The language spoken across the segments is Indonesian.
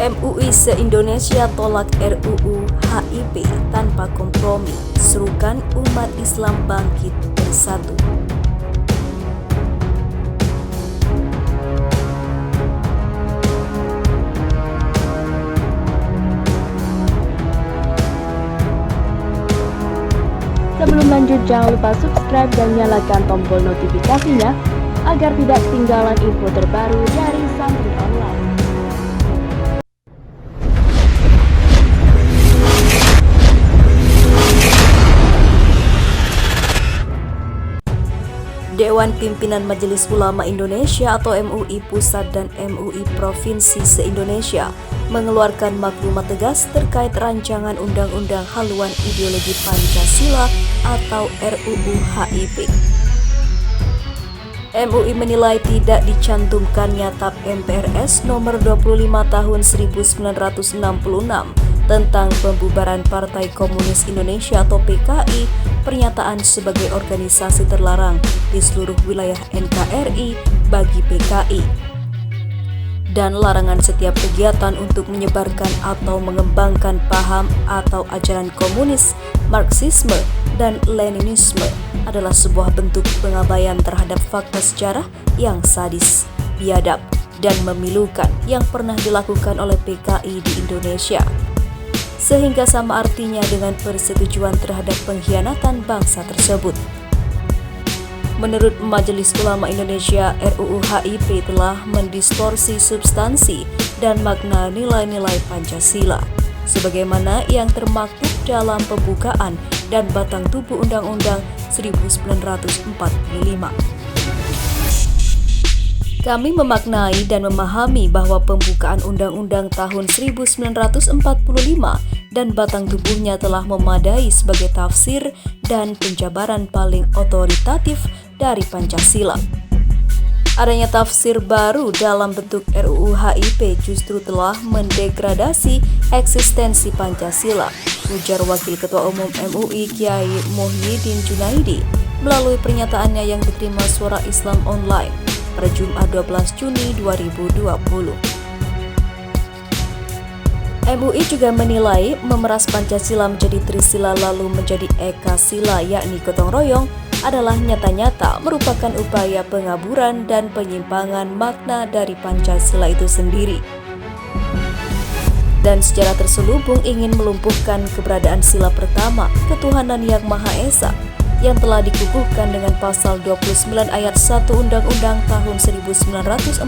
MUI se-Indonesia tolak RUU HIP tanpa kompromi, serukan umat Islam bangkit bersatu. Sebelum lanjut, jangan lupa subscribe dan nyalakan tombol notifikasinya agar tidak ketinggalan info terbaru dari Santri Online. Dewan Pimpinan Majelis Ulama Indonesia atau MUI Pusat dan MUI Provinsi se-Indonesia mengeluarkan maklumat tegas terkait rancangan Undang-Undang Haluan Ideologi Pancasila atau RUU HIP. MUI menilai tidak dicantumkannya TAP MPRS nomor 25 tahun 1966 tentang pembubaran Partai Komunis Indonesia atau PKI, pernyataan sebagai organisasi terlarang di seluruh wilayah NKRI bagi PKI, dan larangan setiap kegiatan untuk menyebarkan atau mengembangkan paham atau ajaran komunis, Marxisme, dan Leninisme adalah sebuah bentuk pengabaian terhadap fakta sejarah yang sadis, biadab, dan memilukan yang pernah dilakukan oleh PKI di Indonesia, sehingga sama artinya dengan persetujuan terhadap pengkhianatan bangsa tersebut. Menurut Majelis Ulama Indonesia, RUU HIP telah mendistorsi substansi dan makna nilai-nilai Pancasila, sebagaimana yang termaktub dalam pembukaan dan batang tubuh Undang-Undang 1945. Kami memaknai dan memahami bahwa pembukaan Undang-Undang tahun 1945 dan batang tubuhnya telah memadai sebagai tafsir dan penjabaran paling otoritatif dari Pancasila. Adanya tafsir baru dalam bentuk RUU HIP justru telah mendegradasi eksistensi Pancasila, ujar Wakil Ketua Umum MUI Kiai Muhyiddin Junaidi melalui pernyataannya yang diterima Suara Islam Online pada Jumat 12 Juni 2020. MUI juga menilai memeras Pancasila menjadi Trisila lalu menjadi Ekasila yakni gotong royong adalah nyata-nyata merupakan upaya pengaburan dan penyimpangan makna dari Pancasila itu sendiri, dan secara terselubung ingin melumpuhkan keberadaan sila pertama, ketuhanan yang Maha Esa, yang telah dikukuhkan dengan pasal 29 ayat 1 Undang-Undang tahun 1945,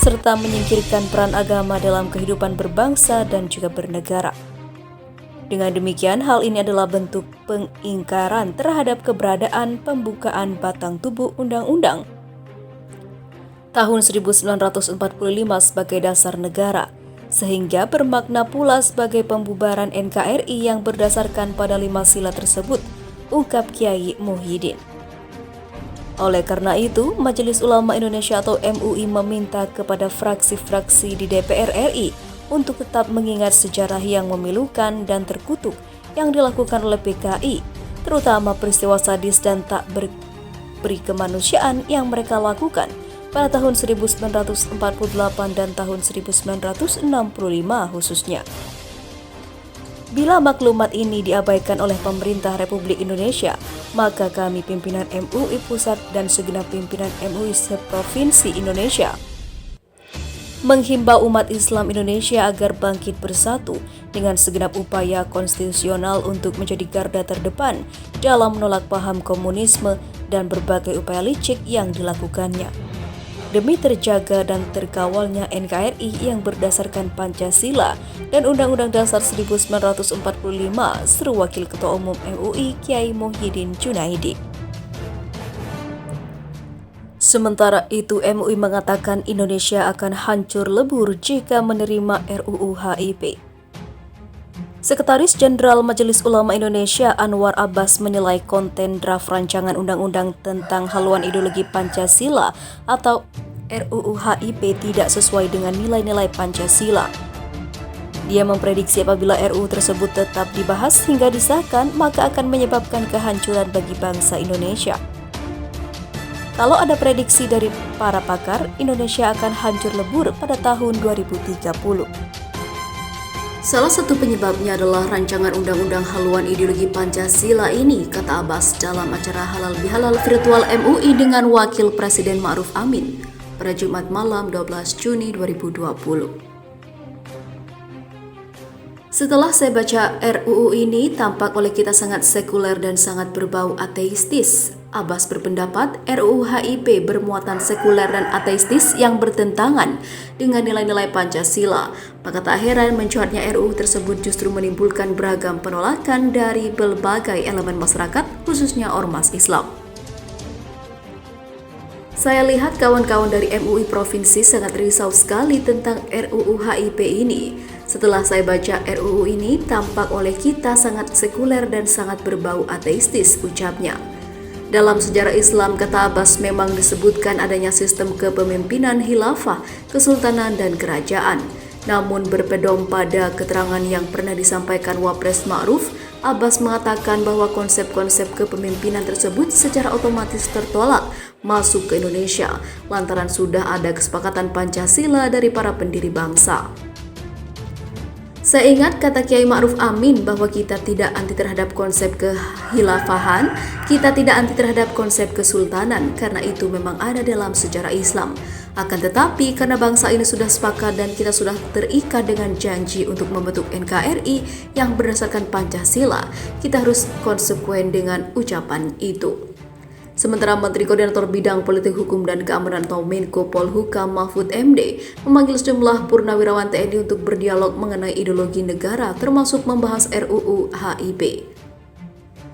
serta menyingkirkan peran agama dalam kehidupan berbangsa dan juga bernegara. Dengan demikian, hal ini adalah bentuk pengingkaran terhadap keberadaan pembukaan batang tubuh Undang-Undang tahun 1945 sebagai dasar negara, sehingga bermakna pula sebagai pembubaran NKRI yang berdasarkan pada 5 sila tersebut, ungkap Kiai Muhyiddin. Oleh karena itu, Majelis Ulama Indonesia atau MUI meminta kepada fraksi-fraksi di DPR RI untuk tetap mengingat sejarah yang memilukan dan terkutuk yang dilakukan oleh PKI, terutama peristiwa sadis dan tak beri kemanusiaan yang mereka lakukan pada tahun 1948 dan tahun 1965 khususnya. Bila maklumat ini diabaikan oleh pemerintah Republik Indonesia, maka kami pimpinan MUI Pusat dan segenap pimpinan MUI se-Provinsi Indonesia menghimbau umat Islam Indonesia agar bangkit bersatu dengan segenap upaya konstitusional untuk menjadi garda terdepan dalam menolak paham komunisme dan berbagai upaya licik yang dilakukannya, demi terjaga dan terkawalnya NKRI yang berdasarkan Pancasila dan Undang-Undang Dasar 1945, seru Wakil Ketua Umum MUI Kiai Muhyiddin Junaidi. Sementara itu, MUI mengatakan Indonesia akan hancur lebur jika menerima RUU HIP. Sekretaris Jenderal Majelis Ulama Indonesia Anwar Abbas menilai konten draft rancangan undang-undang tentang haluan ideologi Pancasila atau RUU HIP tidak sesuai dengan nilai-nilai Pancasila. Dia memprediksi apabila RUU tersebut tetap dibahas hingga disahkan, maka akan menyebabkan kehancuran bagi bangsa Indonesia. Kalau ada prediksi dari para pakar, Indonesia akan hancur lebur pada tahun 2030. Salah satu penyebabnya adalah rancangan undang-undang haluan ideologi Pancasila ini, kata Abbas dalam acara Halal Bihalal virtual MUI dengan Wakil Presiden Ma'ruf Amin pada Jumat malam 12 Juni 2020. Setelah saya baca RUU ini, tampak oleh kita sangat sekuler dan sangat berbau ateistis. Abbas berpendapat RUU HIP bermuatan sekuler dan ateistis yang bertentangan dengan nilai-nilai Pancasila. Maka tak heran mencuatnya RUU tersebut justru menimbulkan beragam penolakan dari berbagai elemen masyarakat, khususnya ormas Islam. Saya lihat kawan-kawan dari MUI Provinsi sangat risau sekali tentang RUU HIP ini. Setelah saya baca RUU ini, tampak oleh kita sangat sekuler dan sangat berbau ateistis, ucapnya. Dalam sejarah Islam, kata Abbas, memang disebutkan adanya sistem kepemimpinan khilafah, kesultanan, dan kerajaan. Namun berpedoman pada keterangan yang pernah disampaikan Wapres Ma'ruf, Abbas mengatakan bahwa konsep-konsep kepemimpinan tersebut secara otomatis tertolak masuk ke Indonesia, lantaran sudah ada kesepakatan Pancasila dari para pendiri bangsa. Saya ingat kata Kiai Ma'ruf Amin bahwa kita tidak anti terhadap konsep kehilafahan, kita tidak anti terhadap konsep kesultanan, karena itu memang ada dalam sejarah Islam. Akan tetapi karena bangsa ini sudah sepakat dan kita sudah terikat dengan janji untuk membentuk NKRI yang berdasarkan Pancasila, kita harus konsekuen dengan ucapan itu. Sementara Menteri Koordinator Bidang Politik Hukum dan Keamanan atau Menko Polhukam Mahfud MD memanggil sejumlah purnawirawan TNI untuk berdialog mengenai ideologi negara termasuk membahas RUU HIP.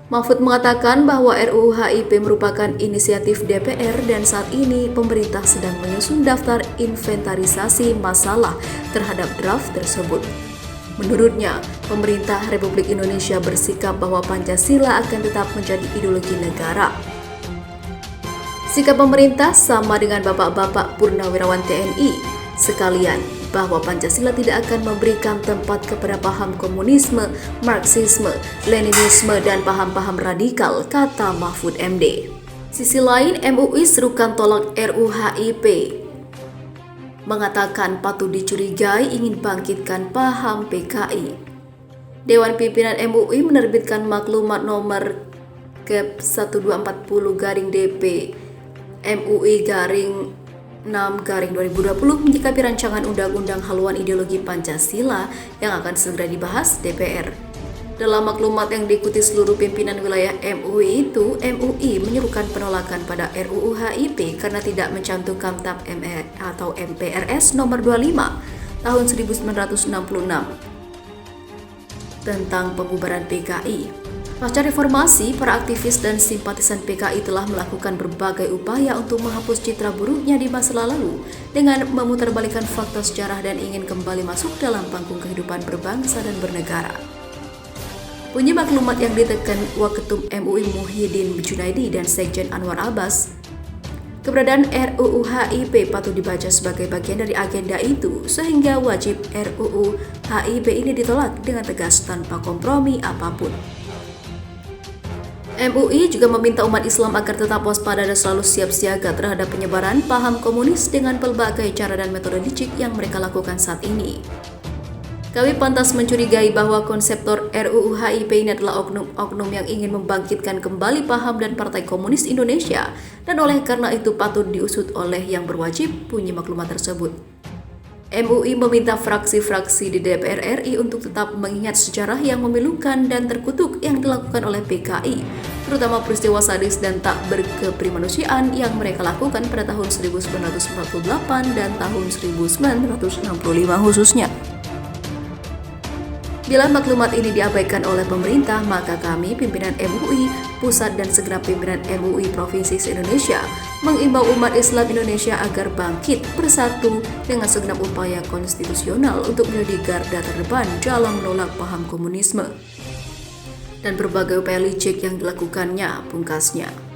Mahfud mengatakan bahwa RUU HIP merupakan inisiatif DPR dan saat ini pemerintah sedang menyusun daftar inventarisasi masalah terhadap draft tersebut. Menurutnya, pemerintah Republik Indonesia bersikap bahwa Pancasila akan tetap menjadi ideologi negara. Sikap pemerintah sama dengan bapak-bapak purnawirawan TNI sekalian bahwa Pancasila tidak akan memberikan tempat kepada paham komunisme, Marxisme, Leninisme, dan paham-paham radikal, kata Mahfud MD. Sisi lain, MUI serukan tolak RUU HIP mengatakan patut dicurigai ingin bangkitkan paham PKI. Dewan Pimpinan MUI menerbitkan maklumat nomor Kep 1240-DP MUI _6/2020 menyikapi rancangan undang-undang haluan ideologi Pancasila yang akan segera dibahas DPR. Dalam maklumat yang diikuti seluruh pimpinan wilayah MUI itu, MUI menyerukan penolakan pada RUU HIP karena tidak mencantumkan TAP atau MPRS nomor 25 tahun 1966 tentang pembubaran PKI. Pasca reformasi, para aktivis dan simpatisan PKI telah melakukan berbagai upaya untuk menghapus citra buruknya di masa lalu dengan memutarbalikkan fakta sejarah dan ingin kembali masuk dalam panggung kehidupan berbangsa dan bernegara. Bunyi maklumat yang ditekan Waketum MUI Muhyiddin Junaidi dan Sekjen Anwar Abbas, keberadaan RUU HIP patut dibaca sebagai bagian dari agenda itu sehingga wajib RUU HIP ini ditolak dengan tegas tanpa kompromi apapun. MUI juga meminta umat Islam agar tetap waspada dan selalu siap siaga terhadap penyebaran paham komunis dengan pelbagai cara dan metode licik yang mereka lakukan saat ini. Kami pantas mencurigai bahwa konseptor RUU HIP ini adalah oknum-oknum yang ingin membangkitkan kembali paham dan Partai Komunis Indonesia, dan oleh karena itu patut diusut oleh yang berwajib, bunyi maklumat tersebut. MUI meminta fraksi-fraksi di DPR RI untuk tetap mengingat sejarah yang memilukan dan terkutuk yang dilakukan oleh PKI, terutama peristiwa sadis dan tak berkeprimanusiaan yang mereka lakukan pada tahun 1948 dan tahun 1965 khususnya. Bila maklumat ini diabaikan oleh pemerintah, maka kami, pimpinan MUI Pusat dan segenap pimpinan MUI Provinsi se-Indonesia, mengimbau umat Islam Indonesia agar bangkit bersatu dengan segenap upaya konstitusional untuk menjadi garda terdepan dalam menolak paham komunisme dan berbagai upaya licik yang dilakukannya, pungkasnya.